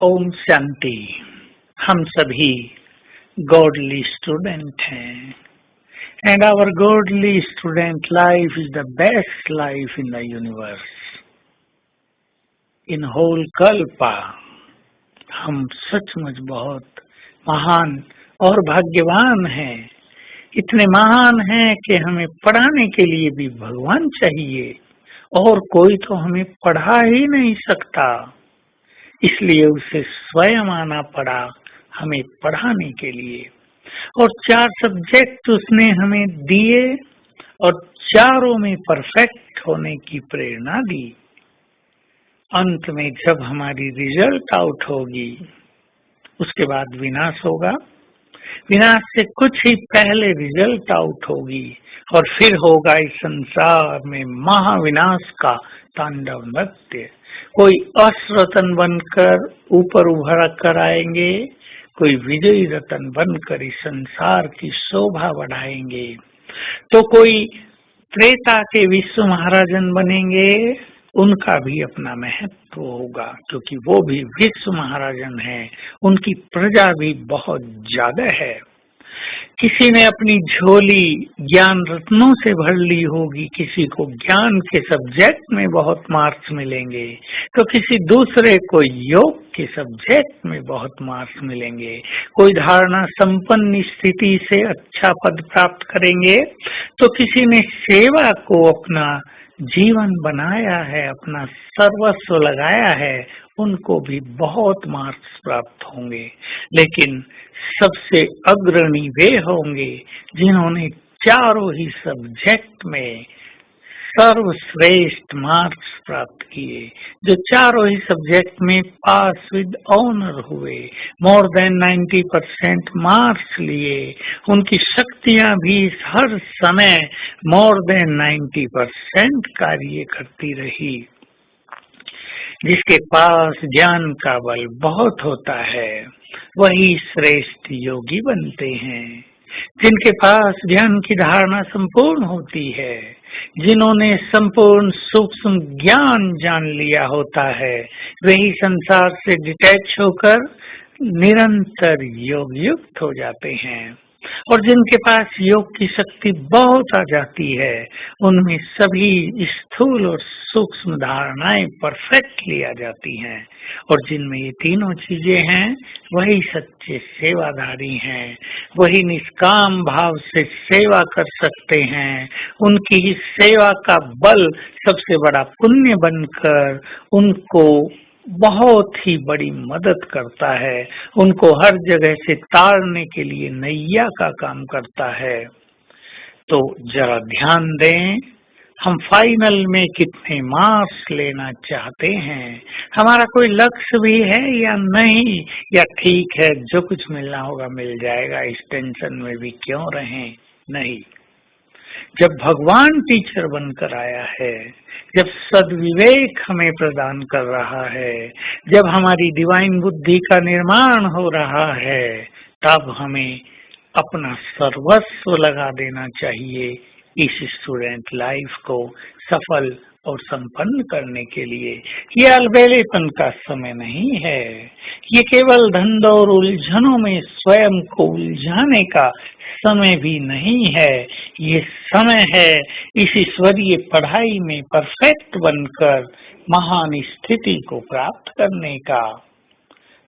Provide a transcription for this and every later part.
ओम शांति। हम सभी गॉडली स्टूडेंट हैं and our godly student life is the best life in the universe, in whole kalpa. हम सचमुच बहुत महान और भाग्यवान हैं। इतने महान हैं कि हमें पढ़ाने के लिए भी भगवान चाहिए और कोई तो हमें पढ़ा ही नहीं सकता, इसलिए उसे स्वयं आना पड़ा हमें पढ़ाने के लिए। और 4 सब्जेक्ट उसने हमें दिए और चारों में परफेक्ट होने की प्रेरणा दी। अंत में जब हमारी रिजल्ट आउट होगी, उसके बाद विनाश होगा। विनाश से कुछ ही पहले रिजल्ट आउट होगी और फिर होगा इस संसार में महाविनाश का तांडव नृत्य। कोई अश्रतन बनकर ऊपर उभर कर आएंगे, कोई विजयी रतन बनकर इस संसार की शोभा बढ़ाएंगे, तो कोई त्रेता के विश्व महाराजन बनेंगे। उनका भी अपना महत्व होगा क्योंकि वो भी विश्व महाराजन हैं, उनकी प्रजा भी बहुत ज्यादा है। किसी ने अपनी झोली ज्ञान रत्नों से भर ली होगी, किसी को ज्ञान के सब्जेक्ट में बहुत मार्क्स मिलेंगे, तो किसी दूसरे को योग के सब्जेक्ट में बहुत मार्क्स मिलेंगे। कोई धारणा संपन्न स्थिति से अच्छा पद प्राप्त करेंगे, तो किसी ने सेवा को अपना जीवन बनाया है, अपना सर्वस्व लगाया है, उनको भी बहुत मार्क्स प्राप्त होंगे। लेकिन सबसे अग्रणी वे होंगे जिन्होंने चारों ही सब्जेक्ट में सर्वश्रेष्ठ मार्क्स प्राप्त किए, जो चारों ही सब्जेक्ट में पास विद ऑनर हुए, मोर देन 90% मार्क्स लिए। उनकी शक्तियां भी हर समय मोर देन 90% कार्य करती रही। जिसके पास ज्ञान का बल बहुत होता है वही श्रेष्ठ योगी बनते हैं। जिनके पास ज्ञान की धारणा संपूर्ण होती है, जिन्होंने संपूर्ण सूक्ष्म ज्ञान जान लिया होता है, वही संसार से डिटैच होकर निरंतर योग युक्त हो जाते हैं। और जिनके पास योग की शक्ति बहुत आ जाती है, उनमें सभी स्थूल और सूक्ष्म धारणाएं परफेक्टली आ जाती हैं। और जिनमें ये तीनों चीजें हैं, वही सच्चे सेवादारी हैं, वही निष्काम भाव से सेवा कर सकते हैं। उनकी ही सेवा का बल सबसे बड़ा पुण्य बनकर उनको बहुत ही बड़ी मदद करता है, उनको हर जगह से तारने के लिए नैया का काम करता है। तो जरा ध्यान दें, हम फाइनल में कितने मार्क्स लेना चाहते हैं, हमारा कोई लक्ष्य भी है या नहीं, या ठीक है जो कुछ मिलना होगा मिल जाएगा, इस टेंशन में भी क्यों रहें। नहीं, जब भगवान टीचर बनकर आया है, जब सद्विवेक हमें प्रदान कर रहा है, जब हमारी डिवाइन बुद्धि का निर्माण हो रहा है, तब हमें अपना सर्वस्व लगा देना चाहिए इस स्टूडेंट लाइफ को सफल और संपन्न करने के लिए। ये अलबेलेपन का समय नहीं है, ये केवल धंध और उलझनों में स्वयं को उलझाने का समय भी नहीं है। ये समय है इस ईश्वरीय पढ़ाई में परफेक्ट बनकर महान स्थिति को प्राप्त करने का।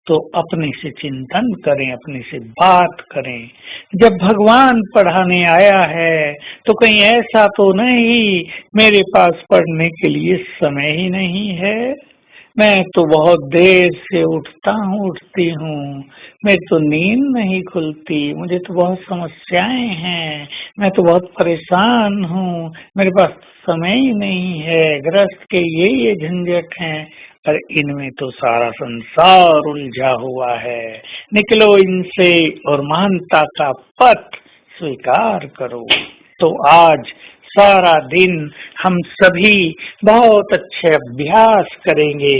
तो अपने से चिंतन करें, अपने से बात करें। जब भगवान पढ़ाने आया है तो कहीं ऐसा तो नहीं मेरे पास पढ़ने के लिए समय ही नहीं है, मैं तो बहुत देर से उठती हूँ, मेरी तो नींद नहीं खुलती, मुझे तो बहुत समस्याएं हैं, मैं तो बहुत परेशान हूँ, मेरे पास समय ही नहीं है, गृहस्थ के ये झंझट हैं, और इनमें तो सारा संसार उलझा हुआ है। निकलो इनसे और महानता का पथ स्वीकार करो। तो आज सारा दिन हम सभी बहुत अच्छे अभ्यास करेंगे।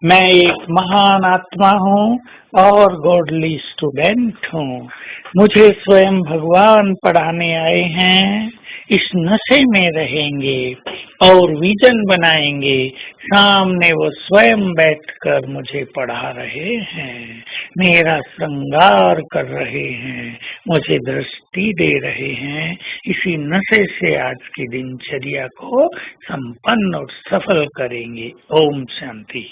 मैं एक महान आत्मा हूँ और गॉडली स्टूडेंट हूँ। मुझे स्वयं भगवान पढ़ाने आए हैं। इस नशे में रहेंगे और विजन बनाएंगे। सामने वो स्वयं बैठकर मुझे पढ़ा रहे हैं, मेरा श्रृंगार कर रहे हैं, मुझे दृष्टि दे रहे हैं। इसी नशे से आज की दिनचर्या को संपन्न और सफल करेंगे। ओम शांति।